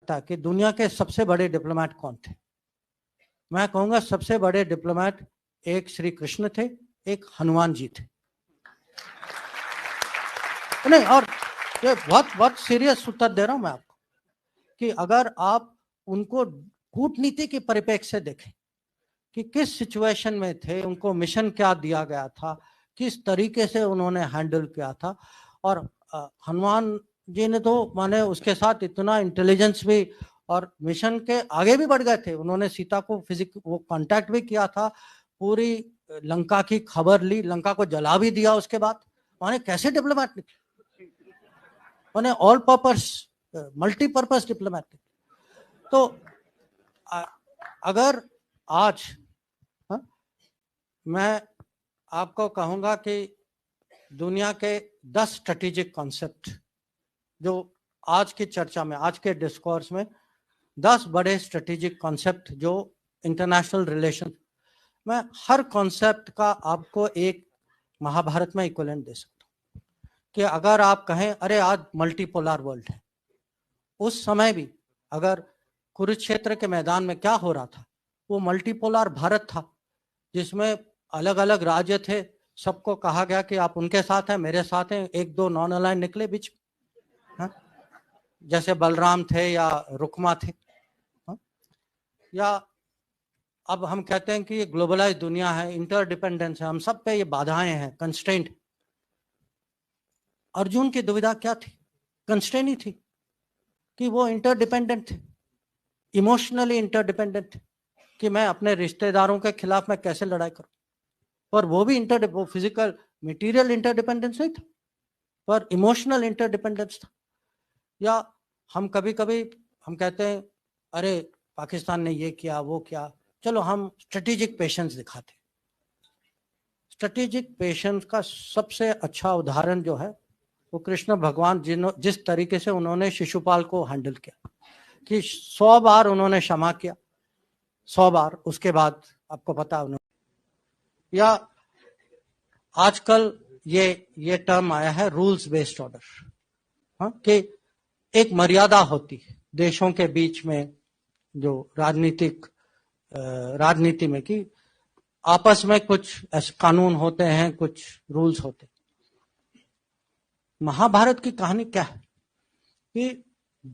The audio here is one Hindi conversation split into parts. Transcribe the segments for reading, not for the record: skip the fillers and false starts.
था कि दुनिया के सबसे बड़े डिप्लोमेट कौन थे? मैं कहूंगा सबसे बड़े डिप्लोमेट एक श्री कृष्ण थे, एक हनुमान जी थे। नहीं, और ये बहुत बहुत सीरियस उत्तर दे रहा हूं मैं आपको कि अगर आप उनको कूटनीति के परिप्रेक्ष्य से देखें कि किस सिचुएशन में थे, उनको मिशन क्या दिया गया था, किस तरीके से उन्होंने हैंडल किया था, और हनुमान जी ने तो माने उसके साथ इतना इंटेलिजेंस भी और मिशन के आगे भी बढ़ गए थे। उन्होंने सीता को वो कांटेक्ट भी किया था, पूरी लंका की खबर ली, लंका को जला भी दिया उसके बाद। माने कैसे डिप्लोमेट निकले, माने ऑल पर्पस मल्टीपर्पस डिप्लोमेट। तो अगर आज मैं आपको कहूंगा कि दुनिया के 10 स्ट्रेटेजिक कॉन्सेप्ट जो आज की चर्चा में, आज के डिस्कोर्स में 10 बड़े स्ट्रेटेजिक कॉन्सेप्ट जो इंटरनेशनल रिलेशन, मैं हर कॉन्सेप्ट का आपको एक महाभारत में इक्विवेलेंट दे सकता हूं कि अगर आप कहें अरे आज मल्टीपोलर वर्ल्ड है, उस समय भी अगर कुरुक्षेत्र के मैदान में क्या हो रहा था, वो मल्टीपोलर भारत था जिसमें अलग अलग राज्य थे, सबको कहा गया कि आप उनके साथ हैं, मेरे साथ हैं, एक दो नॉन अलाइन निकले बीच में, जैसे बलराम थे या रुक्मा थे, या अब हम कहते हैं कि ये ग्लोबलाइज दुनिया है, इंटरडिपेंडेंस है, हम सब पे ये बाधाएं हैं, कंस्ट्रेंट। अर्जुन की दुविधा क्या थी? कंस्ट्रेंट ही थी कि वो इंटरडिपेंडेंट थे, इमोशनली इंटरडिपेंडेंट थे कि मैं अपने रिश्तेदारों के खिलाफ मैं कैसे लड़ाई करूं, पर वो भी वो फिजिकल मटेरियल इंटरडिपेंडेंस नहीं था, पर इमोशनल इंटरडिपेंडेंस था। या हम कभी कभी हम कहते हैं अरे पाकिस्तान ने ये किया वो किया, चलो हम स्ट्रेटेजिक पेशेंस दिखाते। स्ट्रेटेजिक पेशेंस का सबसे अच्छा उदाहरण जो है वो कृष्ण भगवान जिस तरीके से उन्होंने शिशुपाल को हैंडल किया कि 100 बार उन्होंने क्षमा किया, 100 बार, उसके बाद आपको पता उन्होंने, या आजकल ये टर्म आया है रूल्स बेस्ड ऑर्डर, कि एक मर्यादा होती है देशों के बीच में, जो राजनीति में, कि आपस में कुछ कानून होते हैं, कुछ रूल्स होते हैं। महाभारत की कहानी क्या है कि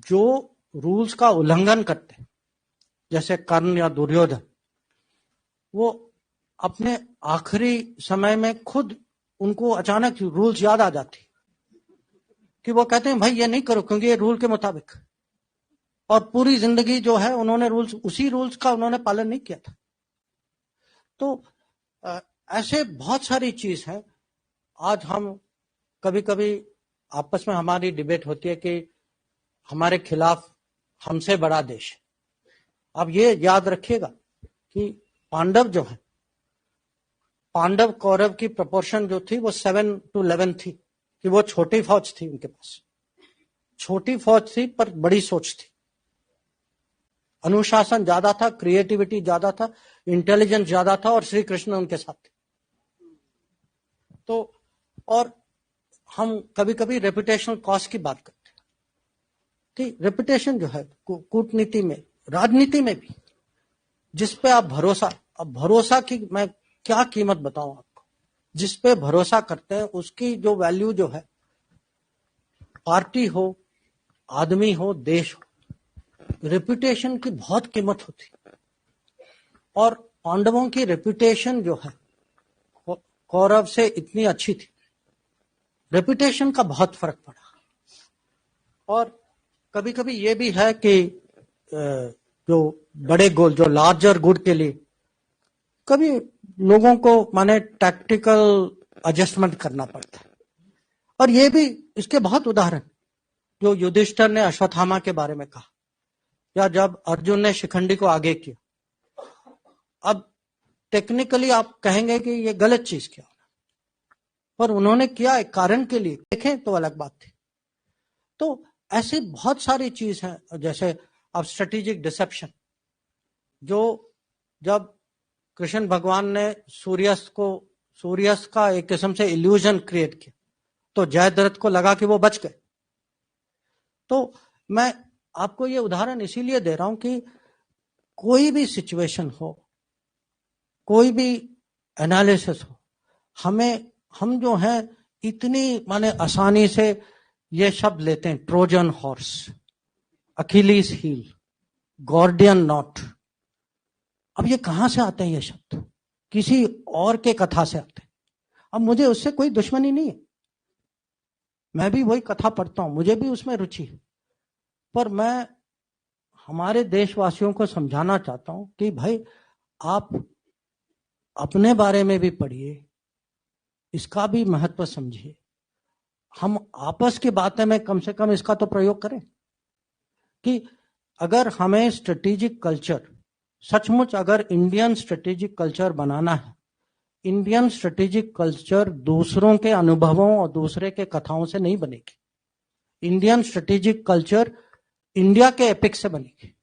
जो रूल्स का उल्लंघन करते हैं, जैसे कर्ण या दुर्योधन, वो अपने आखिरी समय में खुद उनको अचानक रूल्स याद आ जाती कि वो कहते हैं भाई ये नहीं करो क्योंकि ये रूल के मुताबिक, और पूरी जिंदगी जो है उन्होंने उसी रूल्स का उन्होंने पालन नहीं किया था। तो ऐसे बहुत सारी चीज है। आज हम कभी कभी आपस में हमारी डिबेट होती है कि हमारे खिलाफ हमसे बड़ा देश है। अब ये याद रखिएगा कि पांडव जो है, पांडव कौरव की प्रोपोर्शन जो थी वो 7-11 थी, कि वो छोटी फौज थी, उनके पास छोटी फौज थी पर बड़ी सोच थी, अनुशासन ज्यादा था, क्रिएटिविटी ज्यादा था, इंटेलिजेंस ज्यादा था, और श्री कृष्ण उनके साथ थे। तो और हम कभी कभी रेपुटेशनल कॉस्ट की बात करते हैं कि रेपुटेशन जो है कूटनीति में, राजनीति में भी, जिस पे आप भरोसा, अब भरोसा की मैं क्या कीमत बताऊं आपको, जिस पे भरोसा करते हैं उसकी जो वैल्यू जो है, पार्टी हो, आदमी हो, देश हो, रेपुटेशन की बहुत कीमत होती। और पांडवों की रेपुटेशन जो है कौरव से इतनी अच्छी थी, रेपुटेशन का बहुत फर्क पड़ा। और कभी कभी ये भी है कि जो बड़े गोल, जो लार्जर गुड के लिए कभी लोगों को माने टैक्टिकल एडजस्टमेंट करना पड़ता है। और ये भी इसके बहुत उदाहरण, जो युधिष्ठिर ने अश्वत्थामा के बारे में कहा, या जब अर्जुन ने शिखंडी को आगे किया। अब टेक्निकली आप कहेंगे कि ये गलत चीज किया, पर उन्होंने किया एक कारण के लिए, देखें तो अलग बात थी। तो ऐसी बहुत सारी चीज हैं, जैसे अब स्ट्रेटेजिक डिसेप्शन, जो जब कृष्ण भगवान ने सूर्यास्त का एक किस्म से इल्यूजन क्रिएट किया, तो जयद्रथ को लगा कि वो बच गए। तो मैं आपको ये उदाहरण इसीलिए दे रहा हूं कि कोई भी सिचुएशन हो, कोई भी एनालिसिस हो, हम जो हैं इतनी माने आसानी से ये शब्द लेते हैं, Trojan horse, Achilles heel, Gordian knot. अब ये कहां से आते हैं ये शब्द? किसी और के कथा से आते हैं। अब मुझे उससे कोई दुश्मनी नहीं है, मैं भी वही कथा पढ़ता हूं, मुझे भी उसमें रुचि है, पर मैं हमारे देशवासियों को समझाना चाहता हूं कि भाई आप अपने बारे में भी पढ़िए, इसका भी महत्व समझिए। हम आपस की बातें में कम से कम इसका तो प्रयोग करें कि अगर हमें स्ट्रेटेजिक कल्चर, सचमुच अगर इंडियन स्ट्रेटेजिक कल्चर बनाना है, इंडियन स्ट्रेटेजिक कल्चर दूसरों के अनुभवों और दूसरे के कथाओं से नहीं बनेगी। इंडियन स्ट्रेटेजिक कल्चर इंडिया के एपिक से बनेगी।